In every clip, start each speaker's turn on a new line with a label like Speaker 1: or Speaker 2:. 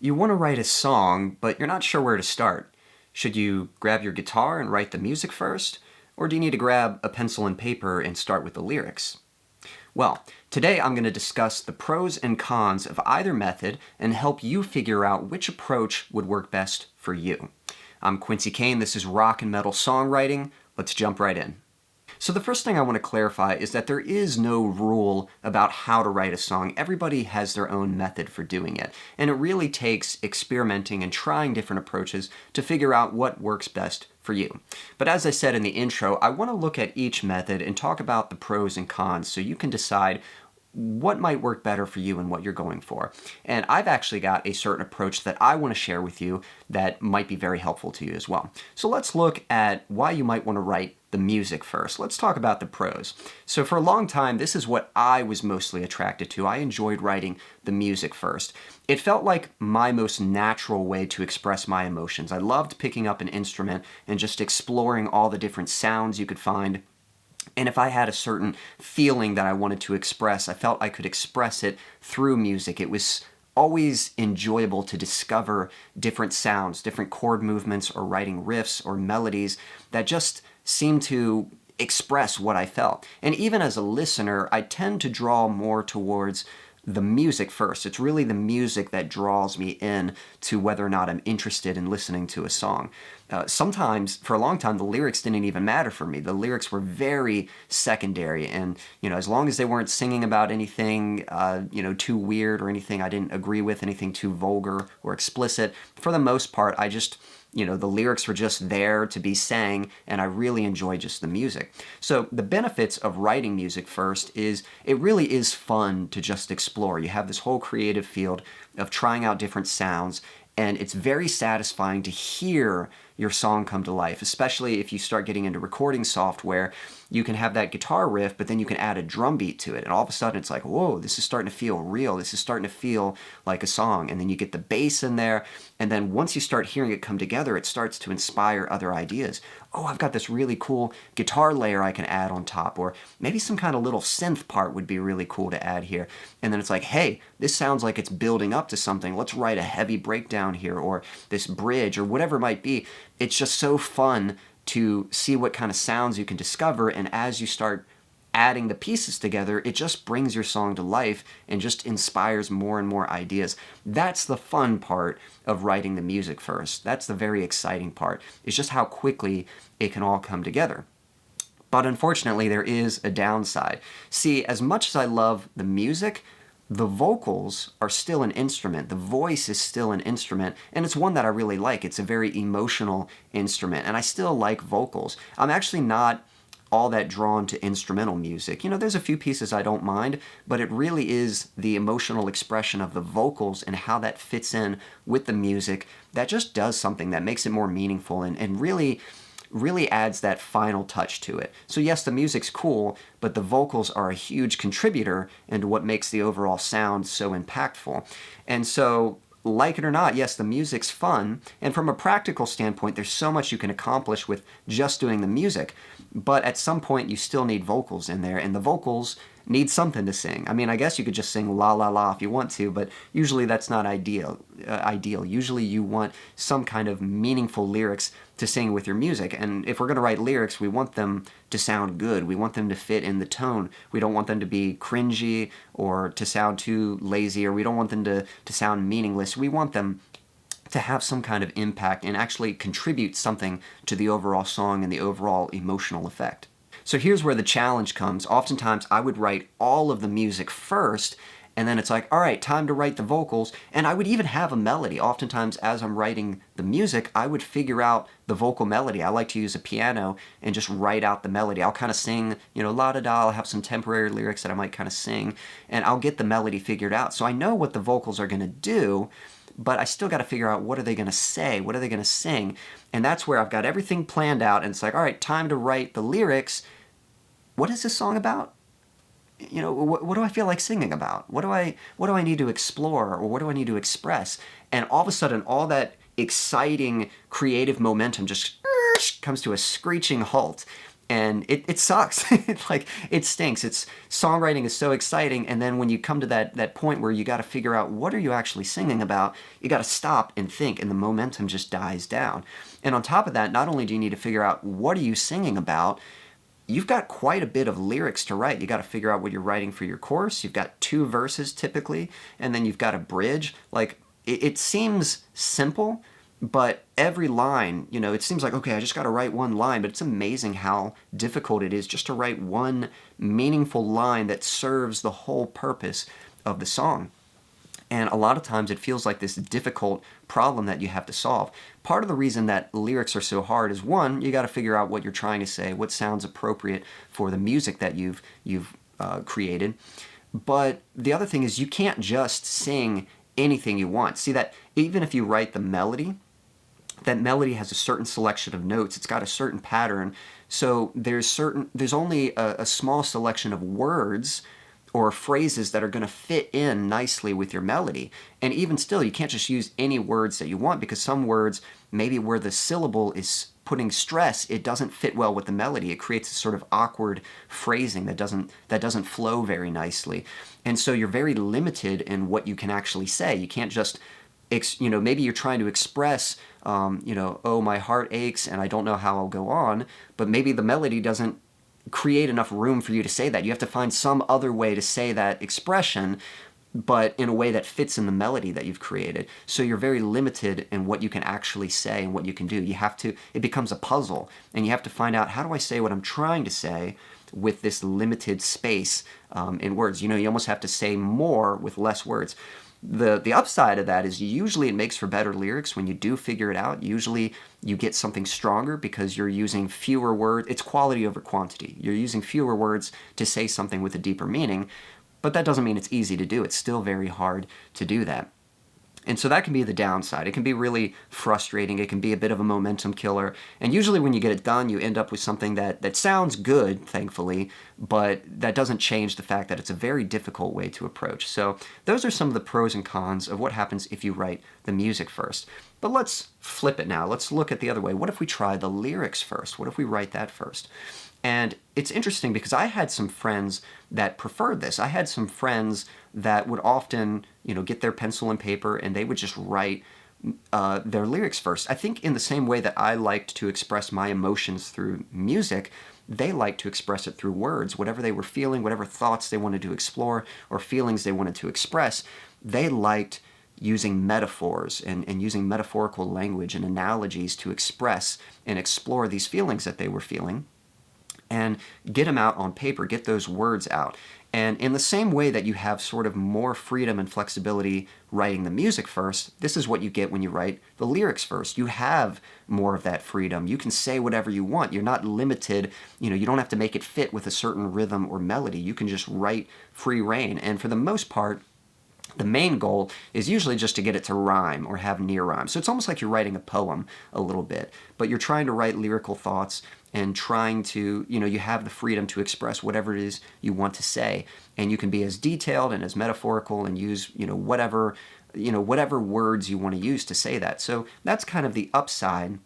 Speaker 1: You want to write a song, but you're not sure where to start. Should you grab your guitar and write the music first? Or do you need to grab a pencil and paper and start with the lyrics? Well, today I'm going to discuss the pros and cons of either method and help you figure out which approach would work best for you. I'm Quincy Kane, this is Rock and Metal Songwriting. Let's jump right in. So the first thing I want to clarify is that there is no rule about how to write a song. Everybody has their own method for doing it, and it really takes experimenting and trying different approaches to figure out what works best for you. But as I said in the intro, I want to look at each method and talk about the pros and cons so you can decide what might work better for you and what you're going for. And I've actually got a certain approach that I want to share with you that might be very helpful to you as well. So let's look at why you might want to write the music first. Let's talk about the pros. So for a long time, this is what I was mostly attracted to. I enjoyed writing the music first. It felt like my most natural way to express my emotions. I loved picking up an instrument and just exploring all the different sounds you could find. And if I had a certain feeling that I wanted to express, I felt I could express it through music. It was always enjoyable to discover different sounds, different chord movements, or writing riffs or melodies that just seemed to express what I felt. And even as a listener, I tend to draw more towards the music first. It's really the music that draws me in to whether or not I'm interested in listening to a song. Sometimes, for a long time, the lyrics didn't even matter for me. The lyrics were very secondary, and as long as they weren't singing about anything too weird or anything I didn't agree with, anything too vulgar or explicit, for the most part, I just the lyrics were just there to be sang, and I really enjoy just the music. So the benefits of writing music first is it really is fun to just explore. You have this whole creative field of trying out different sounds, and it's very satisfying to hear your song come to life, especially if you start getting into recording software. You can have that guitar riff, but then you can add a drum beat to it, and all of a sudden it's like, whoa, this is starting to feel real. This is starting to feel like a song. And then you get the bass in there, and then once you start hearing it come together, it starts to inspire other ideas. Oh, I've got this really cool guitar layer I can add on top, or maybe some kind of little synth part would be really cool to add here. And then it's like, hey, this sounds like it's building up to something. Let's write a heavy breakdown here, or this bridge, or whatever it might be. It's just so fun to see what kind of sounds you can discover, and as you start adding the pieces together, it just brings your song to life and just inspires more and more ideas. That's the fun part of writing the music first. That's the very exciting part. It's just how quickly it can all come together. But unfortunately, there is a downside. See, as much as I love the music, the vocals are still an instrument. The voice is still an instrument, and it's one that I really like. It's a very emotional instrument, and I still like vocals. I'm actually not all that drawn to instrumental music. There's a few pieces I don't mind, but it really is the emotional expression of the vocals and how that fits in with the music that just does something that makes it more meaningful and really adds that final touch to it. So yes, the music's cool, but the vocals are a huge contributor into what makes the overall sound so impactful. And so, like it or not, yes, the music's fun, and from a practical standpoint, there's so much you can accomplish with just doing the music, but at some point you still need vocals in there, and the vocals need something to sing. I mean, I guess you could just sing la la la if you want to, but usually that's not ideal. Usually you want some kind of meaningful lyrics to sing with your music, and if we're going to write lyrics, we want them to sound good. We want them to fit in the tone. We don't want them to be cringy or to sound too lazy, or we don't want them to sound meaningless. We want them to have some kind of impact and actually contribute something to the overall song and the overall emotional effect. So here's where the challenge comes. Oftentimes I would write all of the music first, and then it's like, all right, time to write the vocals, and I would even have a melody. Oftentimes as I'm writing the music, I would figure out the vocal melody. I like to use a piano and just write out the melody. I'll kind of sing, la-da-da, I'll have some temporary lyrics that I might kind of sing, and I'll get the melody figured out. So I know what the vocals are going to do, but I still got to figure out what are they going to say, what are they going to sing, and that's where I've got everything planned out, and it's like, all right, time to write the lyrics. What is this song about? What do I feel like singing about? What do I need to explore, or what do I need to express? And all of a sudden, all that exciting creative momentum just comes to a screeching halt, And it sucks. Like, it stinks. It's songwriting is so exciting, and then when you come to that point where you got to figure out what are you actually singing about, you got to stop and think, and the momentum just dies down. And on top of that, not only do you need to figure out what are you singing about, you've got quite a bit of lyrics to write. You got to figure out what you're writing for your chorus. You've got 2 verses typically, and then you've got a bridge. Like, it seems simple, but every line, it seems like, okay, I just got to write one line, but it's amazing how difficult it is just to write one meaningful line that serves the whole purpose of the song. And a lot of times it feels like this difficult problem that you have to solve. Part of the reason that lyrics are so hard is, one, you got to figure out what you're trying to say, what sounds appropriate for the music that you've created. But the other thing is, you can't just sing anything you want. See, that even if you write the melody, that melody has a certain selection of notes. It's got a certain pattern. So there's only a small selection of words or phrases that are going to fit in nicely with your melody. And even still, you can't just use any words that you want, because some words, maybe where the syllable is putting stress, it doesn't fit well with the melody. It creates a sort of awkward phrasing that doesn't flow very nicely. And so you're very limited in what you can actually say. You can't just maybe you're trying to express, oh, my heart aches and I don't know how I'll go on, but maybe the melody doesn't create enough room for you to say that. You have to find some other way to say that expression, but in a way that fits in the melody that you've created. So you're very limited in what you can actually say and what you can do. It becomes a puzzle, and you have to find out, how do I say what I'm trying to say with this limited space in words? You almost have to say more with less words. The upside of that is usually it makes for better lyrics when you do figure it out. Usually you get something stronger because you're using fewer words. It's quality over quantity. You're using fewer words to say something with a deeper meaning, but that doesn't mean it's easy to do. It's still very hard to do that. And so that can be the downside. It can be really frustrating. It can be a bit of a momentum killer. And usually when you get it done, you end up with something that sounds good, thankfully, but that doesn't change the fact that it's a very difficult way to approach. So those are some of the pros and cons of what happens if you write the music first. But let's flip it now. Let's look at the other way. What if we try the lyrics first? What if we write that first? And it's interesting because I had some friends that preferred this. I had some friends that would often, get their pencil and paper and they would just write their lyrics first. I think in the same way that I liked to express my emotions through music, they liked to express it through words. Whatever they were feeling, whatever thoughts they wanted to explore or feelings they wanted to express, they liked using metaphors and using metaphorical language and analogies to express and explore these feelings that they were feeling, and get them out on paper, get those words out. And in the same way that you have sort of more freedom and flexibility writing the music first, this is what you get when you write the lyrics first. You have more of that freedom. You can say whatever you want. You're not limited. You don't have to make it fit with a certain rhythm or melody. You can just write free rein. And for the most part, the main goal is usually just to get it to rhyme or have near rhyme. So it's almost like you're writing a poem a little bit, but you're trying to write lyrical thoughts and trying to, you have the freedom to express whatever it is you want to say. And you can be as detailed and as metaphorical and use, whatever words you want to use to say that. So that's kind of the upside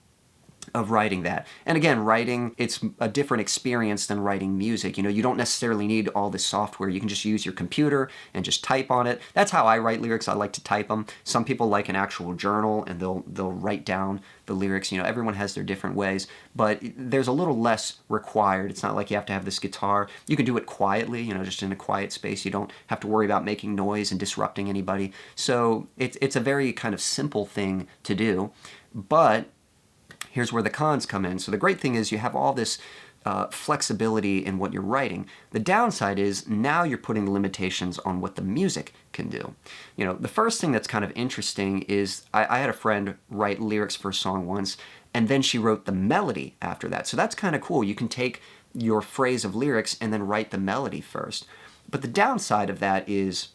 Speaker 1: of writing that. And again, writing, it's a different experience than writing music. You don't necessarily need all this software. You can just use your computer and just type on it. That's how I write lyrics. I like to type them. Some people like an actual journal and they'll write down the lyrics. Everyone has their different ways, but there's a little less required. It's not like you have to have this guitar. You can do it quietly, just in a quiet space. You don't have to worry about making noise and disrupting anybody. So it's a very kind of simple thing to do, but here's where the cons come in. So the great thing is you have all this flexibility in what you're writing. The downside is now you're putting limitations on what the music can do. The first thing that's kind of interesting is I had a friend write lyrics for a song once, and then she wrote the melody after that. So that's kind of cool. You can take your phrase of lyrics and then write the melody first. But the downside of that is,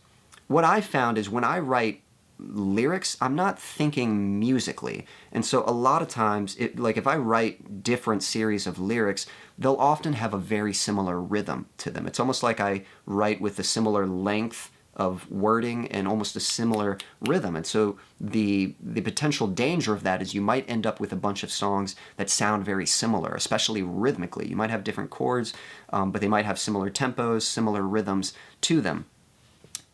Speaker 1: what I found is when I write lyrics, I'm not thinking musically. And so a lot of times, if I write different series of lyrics, they'll often have a very similar rhythm to them. It's almost like I write with a similar length of wording and almost a similar rhythm. And so the potential danger of that is you might end up with a bunch of songs that sound very similar, especially rhythmically. You might have different chords, but they might have similar tempos, similar rhythms to them.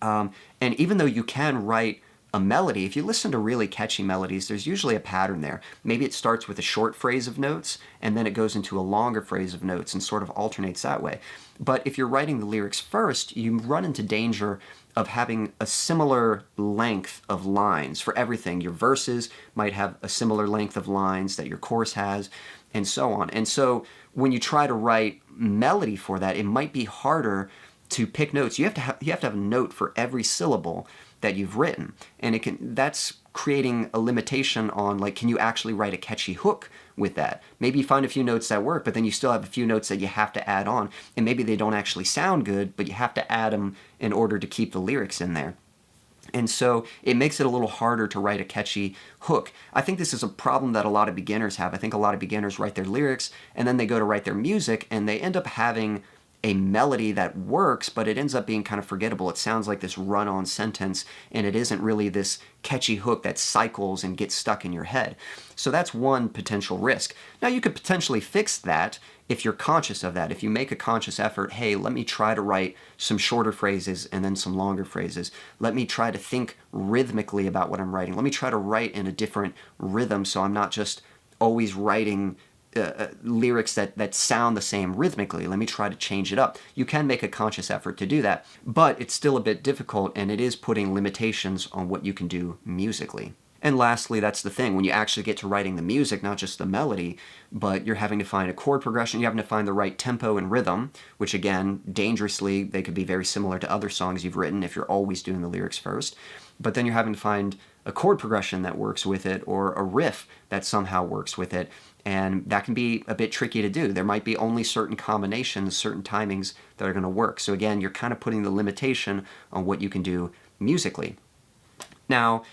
Speaker 1: And even though you can write a melody, if you listen to really catchy melodies, there's usually a pattern there. Maybe it starts with a short phrase of notes, and then it goes into a longer phrase of notes and sort of alternates that way. But if you're writing the lyrics first, you run into danger of having a similar length of lines for everything. Your verses might have a similar length of lines that your chorus has, and so on. And so when you try to write melody for that, it might be harder to pick notes. You have to have a note for every syllable that you've written, and that's creating a limitation on, like, can you actually write a catchy hook with that? Maybe you find a few notes that work, but then you still have a few notes that you have to add on, and maybe they don't actually sound good, but you have to add them in order to keep the lyrics in there. And so it makes it a little harder to write a catchy hook. I think this is a problem that a lot of beginners have. I think a lot of beginners write their lyrics, and then they go to write their music, and they end up having a melody that works, but it ends up being kind of forgettable. It sounds like this run-on sentence, and it isn't really this catchy hook that cycles and gets stuck in your head. So that's one potential risk. Now, you could potentially fix that if you're conscious of that. If you make a conscious effort, hey, let me try to write some shorter phrases and then some longer phrases. Let me try to think rhythmically about what I'm writing. Let me try to write in a different rhythm so I'm not just always writing lyrics that sound the same rhythmically. Let me try to change it up. You can make a conscious effort to do that, but it's still a bit difficult, and it is putting limitations on what you can do musically. And lastly, that's the thing, when you actually get to writing the music, not just the melody, but you're having to find a chord progression, you're having to find the right tempo and rhythm, which again, dangerously, they could be very similar to other songs you've written if you're always doing the lyrics first. But then you're having to find a chord progression that works with it, or a riff that somehow works with it, and that can be a bit tricky to do. There might be only certain combinations, certain timings that are going to work. So again, you're kind of putting the limitation on what you can do musically. Now,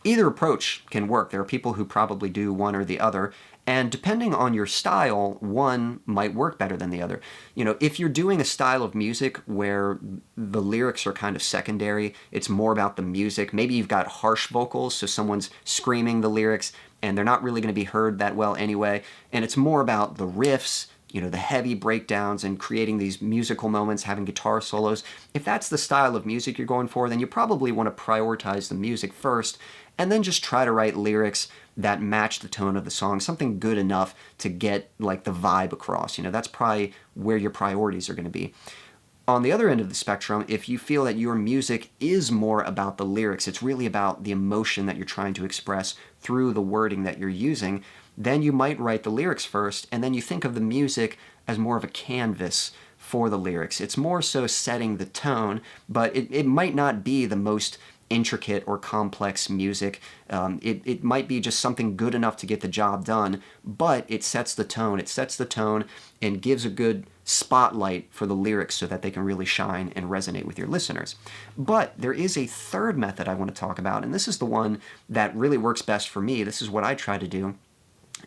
Speaker 1: either approach can work. There are people who probably do one or the other, and depending on your style, one might work better than the other. You know, if you're doing a style of music where the lyrics are kind of secondary, it's more about the music. Maybe you've got harsh vocals, so someone's screaming the lyrics, and they're not really going to be heard that well anyway, and it's more about the riffs, you know, the heavy breakdowns and creating these musical moments, having guitar solos. If that's the style of music you're going for, then you probably want to prioritize the music first, and then just try to write lyrics that match the tone of the song, something good enough to get, like, the vibe across. You know, that's probably where your priorities are going to be. On the other end of the spectrum, if you feel that your music is more about the lyrics, it's really about the emotion that you're trying to express through the wording that you're using, then you might write the lyrics first, and then you think of the music as more of a canvas for the lyrics. It's more so setting the tone, but it might not be the most intricate or complex music. It might be just something good enough to get the job done, but it sets the tone. It sets the tone and gives a good spotlight for the lyrics so that they can really shine and resonate with your listeners. But there is a third method I want to talk about, and this is the one that really works best for me. This is what I try to do.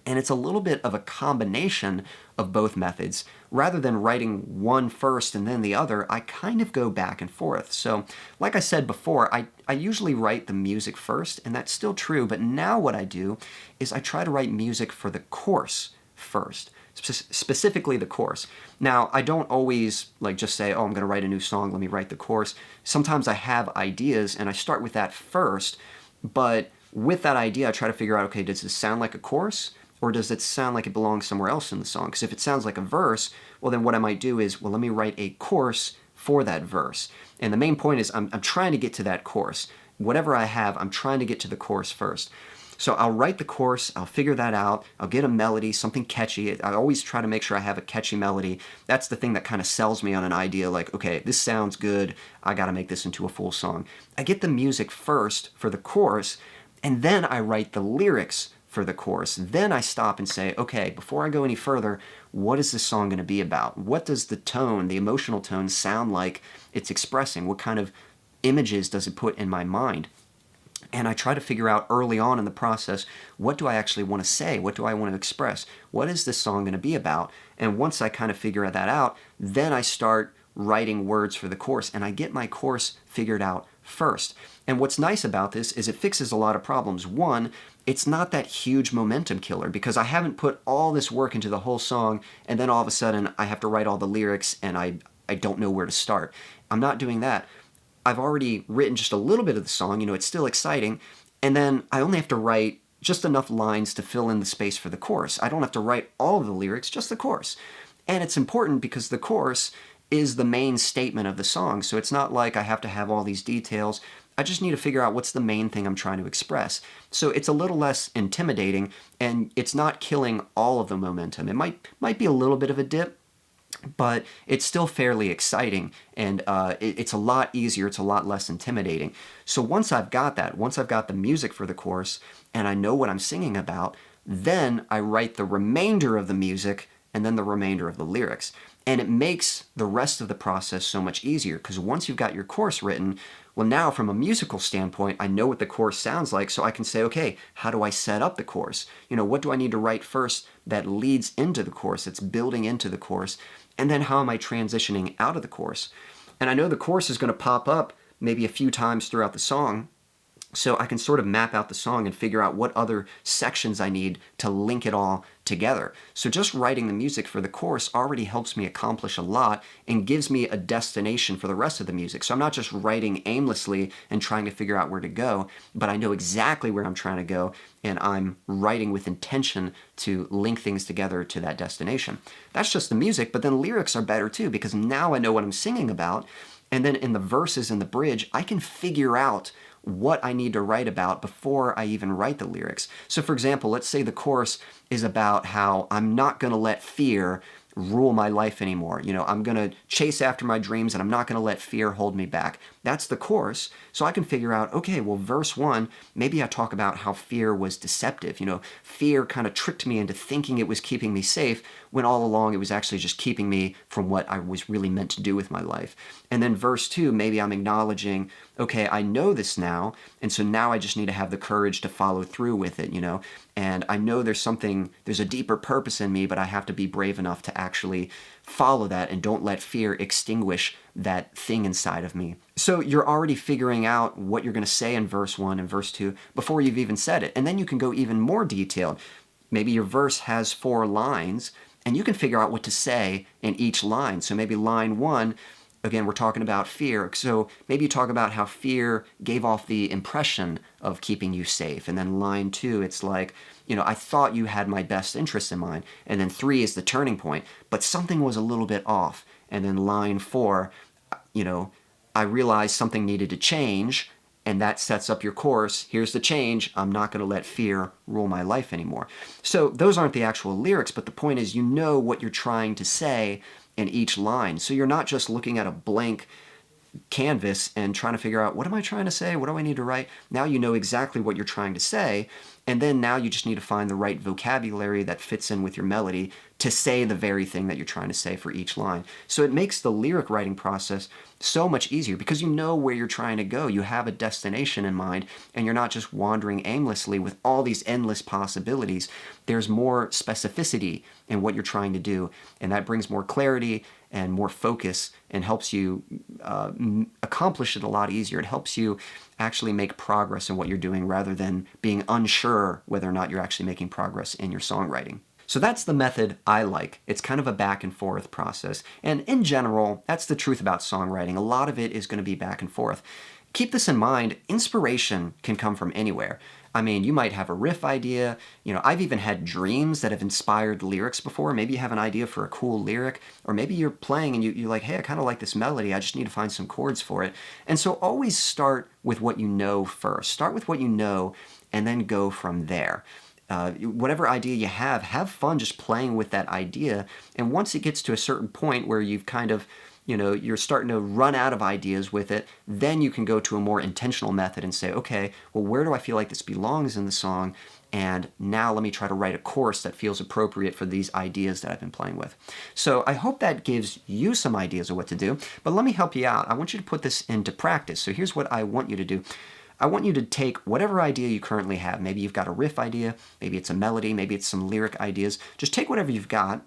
Speaker 1: And it's a little bit of a combination of both methods. Rather than writing one first and then the other, I kind of go back and forth. So, like I said before, I usually write the music first, and that's still true, but now what I do is I try to write music for the chorus first, specifically the chorus. Now, I don't always just say, oh, I'm going to write a new song, let me write the chorus. Sometimes I have ideas, and I start with that first, but with that idea, I try to figure out, okay, does this sound like a chorus? Or does it sound like it belongs somewhere else in the song? Because if it sounds like a verse, well, then what I might do is, well, let me write a chorus for that verse. And the main point is I'm trying to get to that chorus. Whatever I have, I'm trying to get to the chorus first. So I'll write the chorus, I'll figure that out, I'll get a melody, something catchy. I always try to make sure I have a catchy melody. That's the thing that kind of sells me on an idea, like, okay, this sounds good, I gotta make this into a full song. I get the music first for the chorus, and then I write the lyrics for the chorus. Then I stop and say, okay, before I go any further, what is this song going to be about? What does the tone, the emotional tone, sound like it's expressing? What kind of images does it put in my mind? And I try to figure out early on in the process, what do I actually want to say? What do I want to express? What is this song going to be about? And once I kind of figure that out, then I start writing words for the chorus, and I get my chorus figured out first. And what's nice about this is it fixes a lot of problems. One, it's not that huge momentum killer because I haven't put all this work into the whole song and then all of a sudden I have to write all the lyrics and I don't know where to start. I'm not doing that. I've already written just a little bit of the song, it's still exciting, and then I only have to write just enough lines to fill in the space for the chorus. I don't have to write all of the lyrics, just the chorus. And it's important because the chorus is the main statement of the song, so it's not like I have to have all these details. I just need to figure out what's the main thing I'm trying to express. So it's a little less intimidating, and it's not killing all of the momentum. It might be a little bit of a dip, but it's still fairly exciting, and it's a lot easier, it's a lot less intimidating. So once I've got that, once I've got the music for the chorus, and I know what I'm singing about, then I write the remainder of the music and then the remainder of the lyrics. And it makes the rest of the process so much easier, because once you've got your chorus written, well, now from a musical standpoint, I know what the chorus sounds like, so I can say, okay, how do I set up the chorus? What do I need to write first that leads into the chorus, that's building into the chorus? And then how am I transitioning out of the chorus? And I know the chorus is going to pop up maybe a few times throughout the song, so I can sort of map out the song and figure out what other sections I need to link it all together. So just writing the music for the chorus already helps me accomplish a lot and gives me a destination for the rest of the music. So I'm not just writing aimlessly and trying to figure out where to go, but I know exactly where I'm trying to go, and I'm writing with intention to link things together to that destination. That's just the music, but then lyrics are better too, because now I know what I'm singing about, and then in the verses and the bridge, I can figure out what I need to write about before I even write the lyrics. So for example, let's say the chorus is about how I'm not going to let fear rule my life anymore. I'm going to chase after my dreams and I'm not going to let fear hold me back. That's the chorus. So I can figure out, okay, well, verse 1, maybe I talk about how fear was deceptive. Fear kind of tricked me into thinking it was keeping me safe when all along it was actually just keeping me from what I was really meant to do with my life. And then verse 2, maybe I'm acknowledging, okay, I know this now, and so now I just need to have the courage to follow through with it, and I know there's a deeper purpose in me, but I have to be brave enough to actually follow that and don't let fear extinguish that thing inside of me. So you're already figuring out what you're going to say in verse 1 and verse 2 before you've even said it, and then you can go even more detailed. Maybe your verse has 4 lines, and you can figure out what to say in each line. So maybe line 1, again, we're talking about fear. So maybe you talk about how fear gave off the impression of keeping you safe. And then line 2, it's like, I thought you had my best interest in mind. And then 3 is the turning point, but something was a little bit off. And then line 4, I realized something needed to change, and that sets up your chorus. Here's the change. I'm not going to let fear rule my life anymore. So those aren't the actual lyrics, but the point is what you're trying to say in each line. So you're not just looking at a blank canvas and trying to figure out, what am I trying to say? What do I need to write? Now you know exactly what you're trying to say, and then now you just need to find the right vocabulary that fits in with your melody to say the very thing that you're trying to say for each line. So it makes the lyric writing process so much easier because you know where you're trying to go. You have a destination in mind, and you're not just wandering aimlessly with all these endless possibilities. There's more specificity in what you're trying to do, and that brings more clarity and more focus and helps you accomplish it a lot easier. It helps you actually make progress in what you're doing rather than being unsure whether or not you're actually making progress in your songwriting. So that's the method I like. It's kind of a back and forth process. And in general, that's the truth about songwriting. A lot of it is going to be back and forth. Keep this in mind, inspiration can come from anywhere. I mean, you might have a riff idea. I've even had dreams that have inspired lyrics before. Maybe you have an idea for a cool lyric, or maybe you're playing and you're like, hey, I kind of like this melody. I just need to find some chords for it. And so always start with what you know first. Start with what you know and then go from there. Whatever idea you have fun just playing with that idea. And once it gets to a certain point where you've kind of you're starting to run out of ideas with it, then you can go to a more intentional method and say, okay, well, where do I feel like this belongs in the song? And now let me try to write a chorus that feels appropriate for these ideas that I've been playing with. So I hope that gives you some ideas of what to do, but let me help you out. I want you to put this into practice. So here's what I want you to do. I want you to take whatever idea you currently have. Maybe you've got a riff idea, maybe it's a melody, maybe it's some lyric ideas. Just take whatever you've got,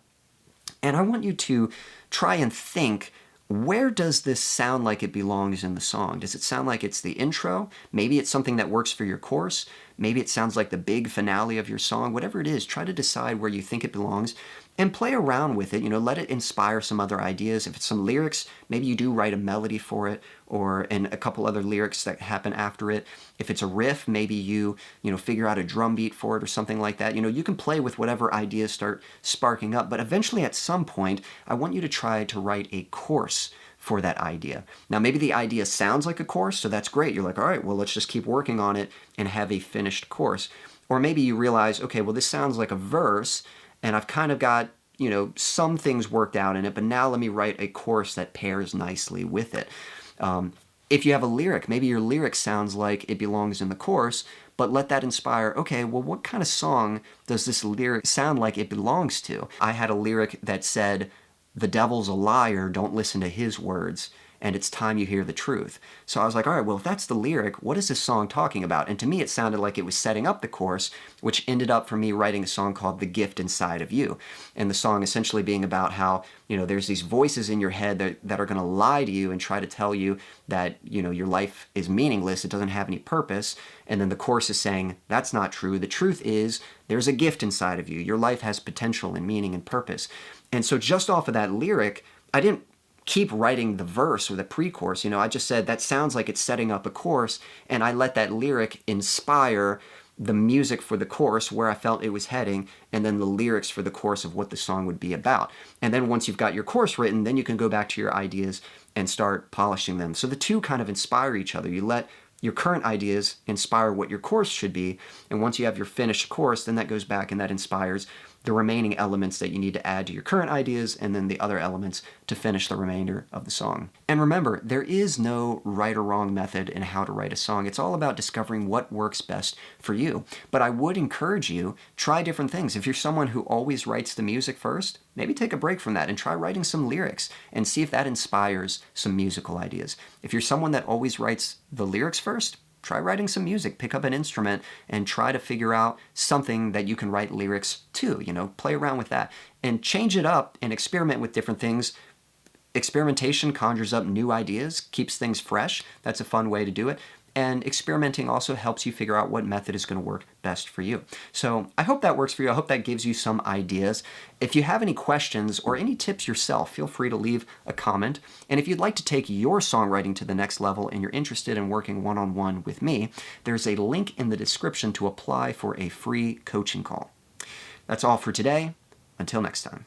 Speaker 1: and I want you to try and think where does this sound like it belongs in the song? Does it sound like it's the intro? Maybe it's something that works for your chorus. Maybe it sounds like the big finale of your song. Whatever it is, try to decide where you think it belongs and play around with it. Let it inspire some other ideas. If it's some lyrics, maybe you do write a melody for it and a couple other lyrics that happen after it. If it's a riff, maybe you figure out a drum beat for it or something like that. You can play with whatever ideas start sparking up, but eventually at some point, I want you to try to write a chorus for that idea. Now, maybe the idea sounds like a chorus, so that's great. You're like, all right, well, let's just keep working on it and have a finished chorus. Or maybe you realize, okay, well, this sounds like a verse, and I've kind of got, some things worked out in it, but now let me write a chorus that pairs nicely with it. If you have a lyric, maybe your lyric sounds like it belongs in the chorus, but let that inspire, okay, well, what kind of song does this lyric sound like it belongs to? I had a lyric that said, "The devil's a liar, don't listen to his words, and it's time you hear the truth." So I was like, all right, well, if that's the lyric, what is this song talking about? And to me, it sounded like it was setting up the chorus, which ended up for me writing a song called "The Gift Inside of You." And the song essentially being about how, there's these voices in your head that are going to lie to you and try to tell you that, your life is meaningless, it doesn't have any purpose. And then the chorus is saying, that's not true. The truth is, there's a gift inside of you. Your life has potential and meaning and purpose. And so just off of that lyric, I didn't keep writing the verse or the pre-chorus. I just said that sounds like it's setting up a chorus, and I let that lyric inspire the music for the chorus where I felt it was heading, and then the lyrics for the chorus of what the song would be about. And then once you've got your chorus written, then you can go back to your ideas and start polishing them. So the two kind of inspire each other. You let your current ideas inspire what your chorus should be, and once you have your finished chorus, then that goes back and that inspires the remaining elements that you need to add to your current ideas, and then the other elements to finish the remainder of the song. And remember, there is no right or wrong method in how to write a song. It's all about discovering what works best for you. But I would encourage you, try different things. If you're someone who always writes the music first, maybe take a break from that and try writing some lyrics and see if that inspires some musical ideas. If you're someone that always writes the lyrics first, try writing some music, pick up an instrument, and try to figure out something that you can write lyrics to, play around with that. And change it up and experiment with different things. Experimentation conjures up new ideas, keeps things fresh. That's a fun way to do it. And experimenting also helps you figure out what method is going to work best for you. So I hope that works for you. I hope that gives you some ideas. If you have any questions or any tips yourself, feel free to leave a comment. And if you'd like to take your songwriting to the next level and you're interested in working one-on-one with me, there's a link in the description to apply for a free coaching call. That's all for today. Until next time.